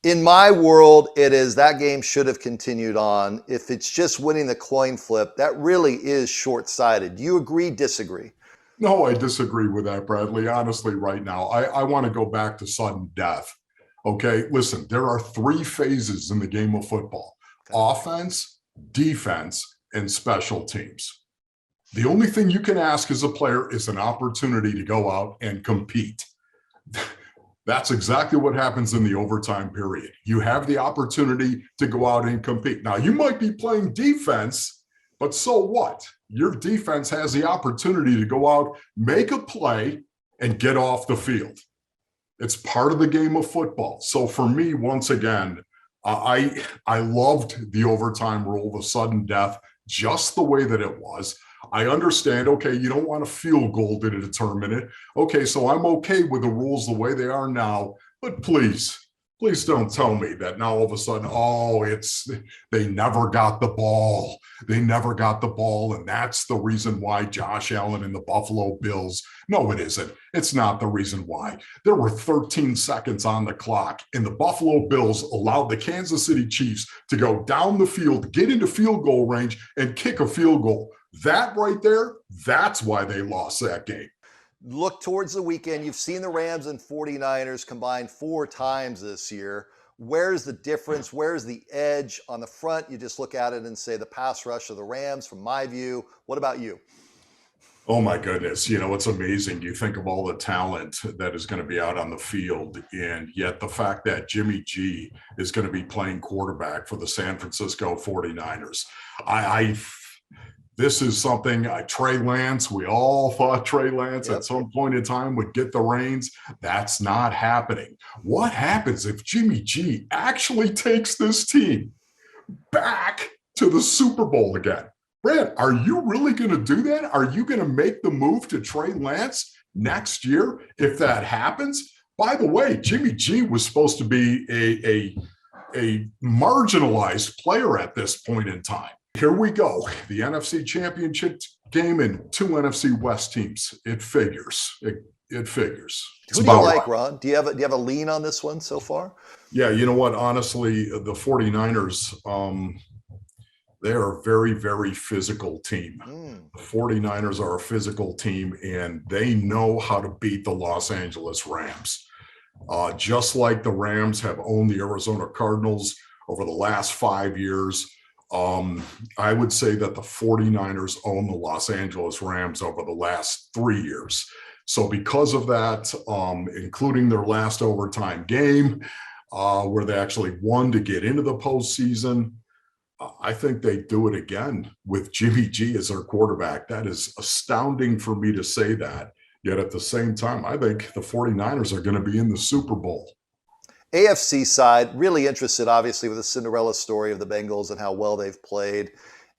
In my world, it is that game should have continued on. If it's just winning the coin flip, that really is short-sighted. Do you agree, disagree? No, I disagree with that, Bradley. Honestly, right now, I want to go back to sudden death. Okay, listen, there are three phases in the game of football: Okay. offense, defense, and special teams. The only thing you can ask as a player is an opportunity to go out and compete. That's exactly what happens in the overtime period. You have the opportunity to go out and compete. Now, you might be playing defense, but so what? Your defense has the opportunity to go out, make a play, and get off the field. It's part of the game of football. So for me, once again, I loved the overtime rule, the sudden death, just the way that it was. I understand, okay, you don't want a field goal to determine it. Okay, so I'm okay with the rules the way they are now, but please don't tell me that now all of a sudden, they never got the ball. They never got the ball, and that's the reason why Josh Allen and the Buffalo Bills. No, it isn't. It's not the reason why. There were 13 seconds on the clock, and the Buffalo Bills allowed the Kansas City Chiefs to go down the field, get into field goal range, and kick a field goal. That right there, that's why they lost that game. Look towards the weekend. You've seen the Rams and 49ers combined 4 times this year. Where's the difference? Where's the edge? On the front, you just look at it and say the pass rush of the Rams, from my view. What about you? Oh my goodness. You know, it's amazing. You think of all the talent that is going to be out on the field, and yet the fact that Jimmy G is going to be playing quarterback for the San Francisco 49ers. This is something, Trey Lance, we all thought Trey Lance at some point in time would get the reins. That's not happening. What happens if Jimmy G actually takes this team back to the Super Bowl again? Brad, are you really going to do that? Are you going to make the move to Trey Lance next year if that happens? By the way, Jimmy G was supposed to be a marginalized player at this point in time. Here we go. The NFC Championship game and 2 NFC West teams. It figures. It figures. Who do you like, Ron? Do you have a lean on this one so far? Yeah, you know what? Honestly, the 49ers, they are a very, very physical team. The 49ers are a physical team, and they know how to beat the Los Angeles Rams. Just like the Rams have owned the Arizona Cardinals over the last 5 years, I would say that the 49ers own the Los Angeles Rams over the last 3 years. So because of that, including their last overtime game, where they actually won to get into the postseason, I think they do it again with Jimmy G as their quarterback. That is astounding for me to say that. Yet at the same time, I think the 49ers are going to be in the Super Bowl. AFC side, really interested, obviously, with the Cinderella story of the Bengals and how well they've played.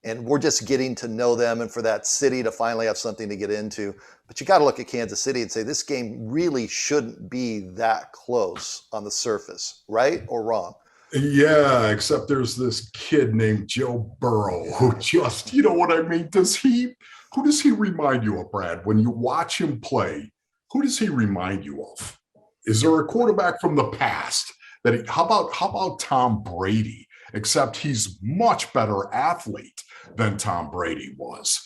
And we're just getting to know them, and for that city to finally have something to get into. But you got to look at Kansas City and say this game really shouldn't be that close on the surface, right or wrong? Yeah, except there's this kid named Joe Burrow who just, you know what I mean? Who does he remind you of, Brad? When you watch him play, who does he remind you of? Is there a quarterback from the past how about Tom Brady? Except he's much better athlete than Tom Brady was.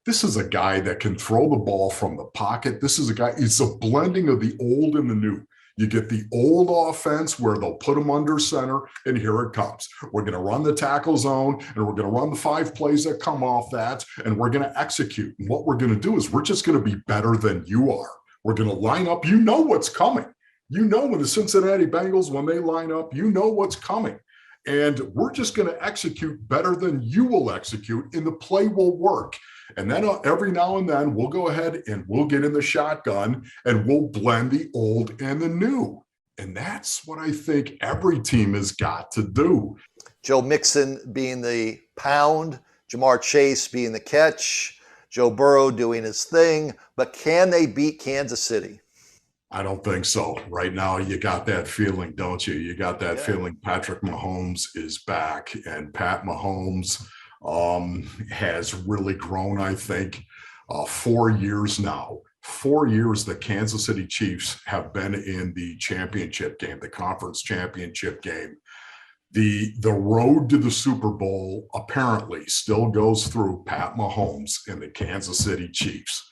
This is a guy that can throw the ball from the pocket. This is a guy, it's a blending of the old and the new. You get the old offense where they'll put him under center, and here it comes. We're going to run the tackle zone, and we're going to run the 5 plays that come off that, and we're going to execute. And what we're going to do is we're just going to be better than you are. We're going to line up. You know what's coming. You know when the Cincinnati Bengals, when they line up, you know what's coming. And we're just going to execute better than you will execute, and the play will work. And then every now and then we'll go ahead and we'll get in the shotgun and we'll blend the old and the new. And that's what I think every team has got to do. Joe Mixon being the pound, Jamar Chase being the catch, Joe Burrow doing his thing. But can they beat Kansas City? I don't think so. Right now, you got that feeling, don't you? You got that feeling Patrick Mahomes is back, and Pat Mahomes has really grown, I think, 4 years now. 4 years the Kansas City Chiefs have been in the championship game, the conference championship game. The road to the Super Bowl apparently still goes through Pat Mahomes and the Kansas City Chiefs.